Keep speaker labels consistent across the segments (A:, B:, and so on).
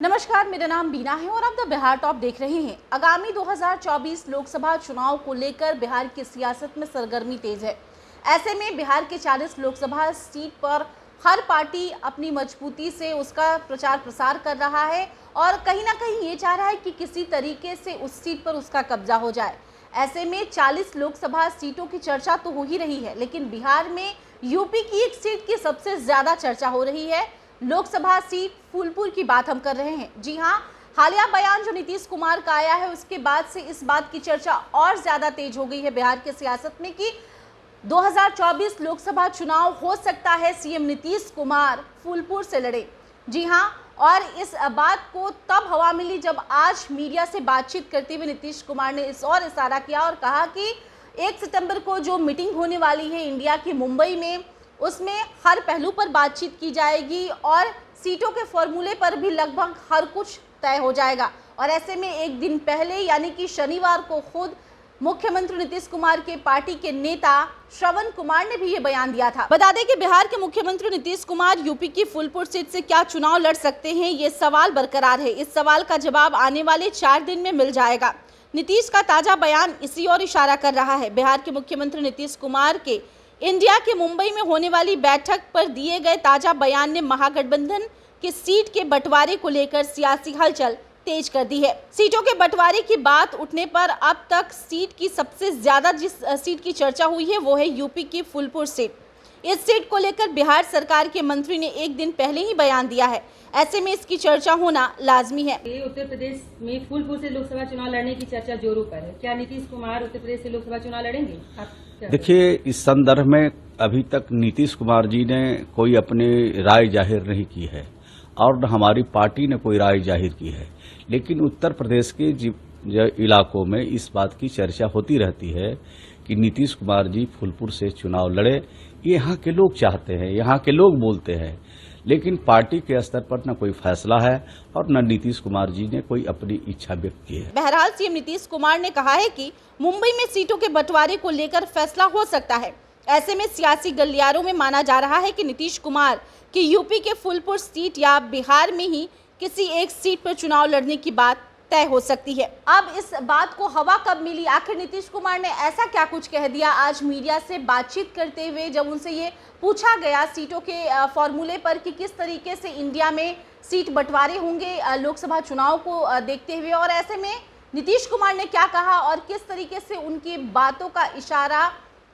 A: नमस्कार, मेरा नाम बीना है और आप द बिहार टॉप देख रहे हैं। आगामी 2024 लोकसभा चुनाव को लेकर बिहार की सियासत में सरगर्मी तेज है। ऐसे में बिहार के 40 लोकसभा सीट पर हर पार्टी अपनी मजबूती से उसका प्रचार प्रसार कर रहा है और कहीं ना कहीं ये चाह रहा है कि किसी तरीके से उस सीट पर उसका कब्जा हो जाए। ऐसे में 40 लोकसभा सीटों की चर्चा तो हो ही रही है, लेकिन बिहार में यूपी की एक सीट की सबसे ज्यादा चर्चा हो रही है। लोकसभा सीट फूलपुर की बात हम कर रहे हैं। जी हां, हालिया बयान जो नीतीश कुमार का आया है उसके बाद से इस बात की चर्चा और ज्यादा तेज हो गई है बिहार के सियासत में कि 2024 लोकसभा चुनाव हो सकता है सीएम नीतीश कुमार फूलपुर से लड़े। जी हां, और इस बात को तब हवा मिली जब आज मीडिया से बातचीत करते हुए नीतीश कुमार ने इस और इशारा किया और कहा कि 1 सितंबर को जो मीटिंग होने वाली है इंडिया की मुंबई में, उसमें हर पहलू पर बातचीत की जाएगी और सीटों के फॉर्मूले पर भी लगभग हर कुछ तय हो जाएगा। और ऐसे में एक दिन पहले यानी कि शनिवार को खुद मुख्यमंत्री नीतीश कुमार के पार्टी के नेता श्रवण कुमार ने भी ये बयान दिया था। बता दें कि बिहार के मुख्यमंत्री नीतीश कुमार यूपी की फूलपुर सीट से क्या चुनाव लड़ सकते हैं, ये सवाल बरकरार है। इस सवाल का जवाब आने वाले 4 दिन में मिल जाएगा। नीतीश का ताजा बयान इसी ओर इशारा कर रहा है। बिहार के मुख्यमंत्री नीतीश कुमार के इंडिया के मुंबई में होने वाली बैठक पर दिए गए ताजा बयान ने महागठबंधन की सीट के बंटवारे को लेकर सियासी हलचल तेज कर दी है। सीटों के बंटवारे की बात उठने पर अब तक सीट की सबसे ज्यादा जिस सीट की चर्चा हुई है वो है यूपी की फूलपुर सीट। इस सीट को लेकर बिहार सरकार के मंत्री ने एक दिन पहले ही बयान दिया है। ऐसे में इसकी चर्चा होना लाजमी है।
B: उत्तर प्रदेश में फूलपुर से लोकसभा चुनाव लड़ने की चर्चा जोरों पर है। क्या नीतीश कुमार उत्तर प्रदेश से लोकसभा चुनाव लड़ेंगे?
C: देखिए, इस संदर्भ में अभी तक नीतीश कुमार जी ने कोई अपनी राय जाहिर नहीं की है और हमारी पार्टी ने कोई राय जाहिर की है, लेकिन उत्तर प्रदेश के इलाकों में इस बात की चर्चा होती रहती है कि नीतीश कुमार जी फूलपुर से चुनाव लड़े। ये यहाँ के लोग चाहते हैं, यहाँ के लोग बोलते हैं, लेकिन पार्टी के स्तर पर न कोई फैसला है और न नीतीश कुमार जी ने कोई अपनी इच्छा व्यक्त की है।
A: बहरहाल सीएम नीतीश कुमार ने कहा है कि मुंबई में सीटों के बंटवारे को लेकर फैसला हो सकता है। ऐसे में सियासी गलियारों में माना जा रहा है कि नीतीश कुमार की यूपी के फूलपुर सीट या बिहार में ही किसी एक सीट पर चुनाव लड़ने की बात तय हो सकती है। अब इस बात को हवा कब मिली, आखिर नीतीश कुमार ने ऐसा क्या कुछ कह दिया? आज मीडिया से बातचीत करते हुए जब उनसे ये पूछा गया सीटों के फॉर्मूले पर कि किस तरीके से इंडिया में सीट बंटवारे होंगे लोकसभा चुनाव को देखते हुए, और ऐसे में नीतीश कुमार ने क्या कहा और किस तरीके से उनकी बातों का इशारा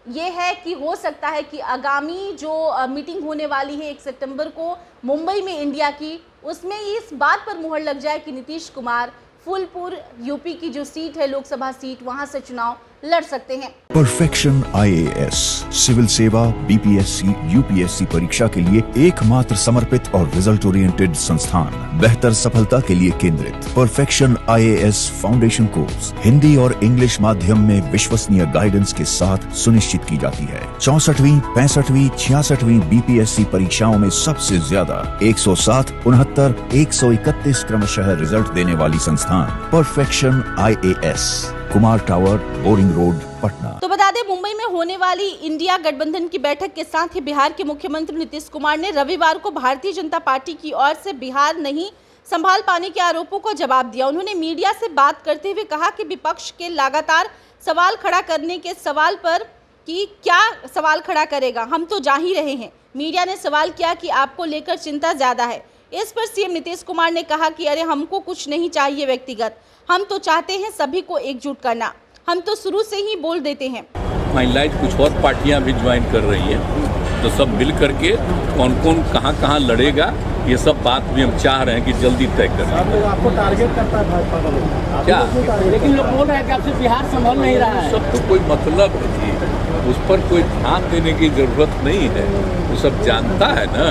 A: ये है कि हो सकता है कि आगामी जो मीटिंग होने वाली है 1 सितंबर को मुंबई में इंडिया की, उसमें इस बात पर मुहर लग जाए कि नीतीश कुमार फूलपुर यूपी की जो सीट है लोकसभा सीट, वहां से चुनाव लड़ सकते हैं।
D: परफेक्शन आईएएस सिविल सेवा बीपीएससी यूपीएससी परीक्षा के लिए एकमात्र समर्पित और रिजल्ट ओरिएंटेड संस्थान, बेहतर सफलता के लिए केंद्रित। Perfection IAS foundation course Hindi और इंग्लिश माध्यम में विश्वसनीय गाइडेंस के साथ सुनिश्चित की जाती है। 64वीं, 65वीं, 66वीं बीपीएससी परीक्षाओं में सबसे ज्यादा 107, 69, 131 क्रमशः रिजल्ट देने वाली संस्थान perfection IAS, Kumar tower, boring road, Patna.
A: तो बता दें, मुंबई में होने वाली इंडिया गठबंधन की बैठक के साथ ही बिहार के मुख्यमंत्री नीतीश कुमार ने रविवार को भारतीय जनता पार्टी की ओर से बिहार नहीं संभाल पाने के आरोपों को जवाब दिया। उन्होंने मीडिया से बात करते हुए कहा कि विपक्ष के लगातार सवाल खड़ा करने के सवाल पर कि क्या सवाल खड़ा करेगा, हम तो जा ही रहे हैं। मीडिया ने सवाल किया कि आपको लेकर चिंता ज्यादा है। इस पर सीएम नीतीश कुमार ने कहा कि अरे हमको कुछ नहीं चाहिए व्यक्तिगत, हम तो चाहते हैं सभी को एकजुट करना, हम तो शुरू से ही बोल देते हैं।
E: फाइनलाइज कुछ और पार्टियां भी ज्वाइन कर रही हैं, तो सब मिल करके कौन कौन कहां लड़ेगा ये सब बात भी हम चाह रहे हैं कि जल्दी तय करें।
F: आपको टारगेट करता है
E: क्या?
F: लेकिन लोग बोल रहे हैं कि आपसे बिहार संभल नहीं रहा है।
E: सब तो कोई मतलब नहीं, उस पर कोई ध्यान देने की जरूरत नहीं है। वो सब जानता है ना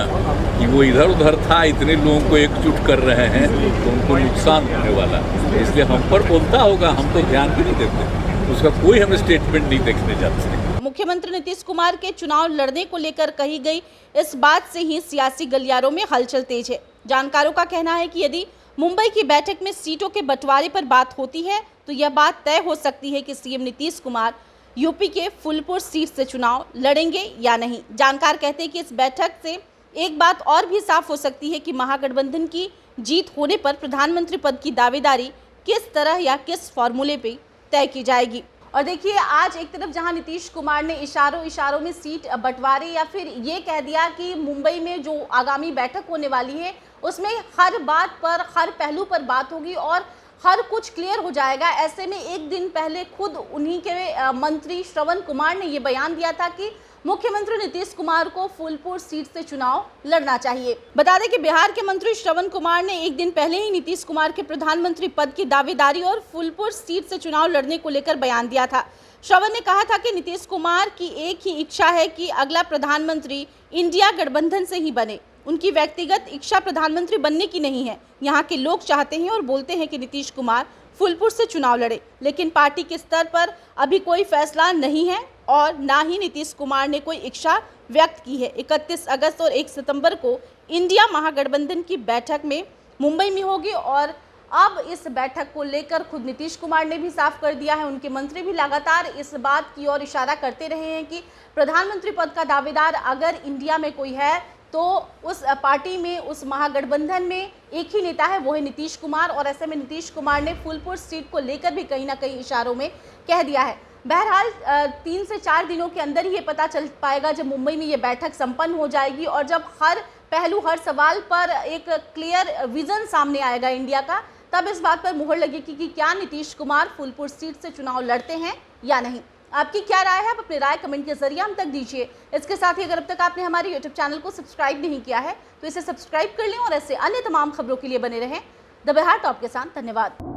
E: कि वो इधर उधर था, इतने लोगों को एकजुट कर रहे हैं तो उनको नुकसान होने वाला, इसलिए हम पर बोलता होगा, हम तो ध्यान भी नहीं देते, उसका कोई हम स्टेटमेंट नहीं देखने जाते।
A: मुख्यमंत्री नीतीश कुमार के चुनाव लड़ने को लेकर कही गई इस बात से ही सियासी गलियारों में हलचल तेज है। जानकारों का कहना है कि यदि मुंबई की बैठक में सीटों के बंटवारे पर बात होती है तो यह बात तय हो सकती है कि सीएम नीतीश कुमार यूपी के फूलपुर सीट से चुनाव लड़ेंगे या नहीं। जानकार कहते हैं कि इस बैठक से एक बात और भी साफ हो सकती है कि महागठबंधन की जीत होने पर प्रधानमंत्री पद की दावेदारी किस तरह या किस फॉर्मूले पे तय की जाएगी। और देखिए, आज एक तरफ जहां नीतीश कुमार ने इशारों में सीट बंटवारी या फिर ये कह दिया कि मुंबई में जो आगामी बैठक होने वाली है उसमें हर बात पर, हर पहलू पर बात होगी और हर कुछ क्लियर हो जाएगा। ऐसे में एक दिन पहले खुद उन्हीं के मंत्री श्रवण कुमार ने ये बयान दिया था कि मुख्यमंत्री नीतीश कुमार को फूलपुर सीट से चुनाव लड़ना चाहिए। बता दें कि बिहार के मंत्री श्रवण कुमार ने एक दिन पहले ही नीतीश कुमार के प्रधानमंत्री पद की दावेदारी और फूलपुर सीट से चुनाव लड़ने को लेकर बयान दिया था। श्रवण ने कहा था कि नीतीश कुमार की एक ही इच्छा है कि अगला प्रधानमंत्री इंडिया गठबंधन से ही बने। उनकी व्यक्तिगत इच्छा प्रधानमंत्री बनने की नहीं है। यहाँ के लोग चाहते हैं और बोलते हैं कि नीतीश कुमार फूलपुर से चुनाव लड़े, लेकिन पार्टी के स्तर पर अभी कोई फैसला नहीं है और ना ही नीतीश कुमार ने कोई इच्छा व्यक्त की है। 31 अगस्त और 1 सितंबर को इंडिया महागठबंधन की बैठक में मुंबई में होगी और अब इस बैठक को लेकर खुद नीतीश कुमार ने भी साफ कर दिया है। उनके मंत्री भी लगातार इस बात की ओर इशारा करते रहे हैं कि प्रधानमंत्री पद का दावेदार अगर इंडिया में कोई है तो उस पार्टी में, उस महागठबंधन में एक ही नेता है, वो है नीतीश कुमार। और ऐसे में नीतीश कुमार ने फूलपुर सीट को लेकर भी कहीं ना कहीं इशारों में कह दिया है। बहरहाल 3 से 4 दिनों के अंदर ही ये पता चल पाएगा जब मुंबई में ये बैठक संपन्न हो जाएगी और जब हर पहलू, हर सवाल पर एक क्लियर विजन सामने आएगा इंडिया का, तब इस बात पर मुहर लगेगी कि क्या नीतीश कुमार फूलपुर सीट से चुनाव लड़ते हैं या नहीं। आपकी क्या राय है? आप अपनी राय कमेंट के जरिए हम तक दीजिए। इसके साथ ही अगर अब तक आपने हमारे YouTube चैनल को सब्सक्राइब नहीं किया है तो इसे सब्सक्राइब कर लें और ऐसे अन्य तमाम खबरों के लिए बने रहें द बिहार टॉप के साथ। धन्यवाद।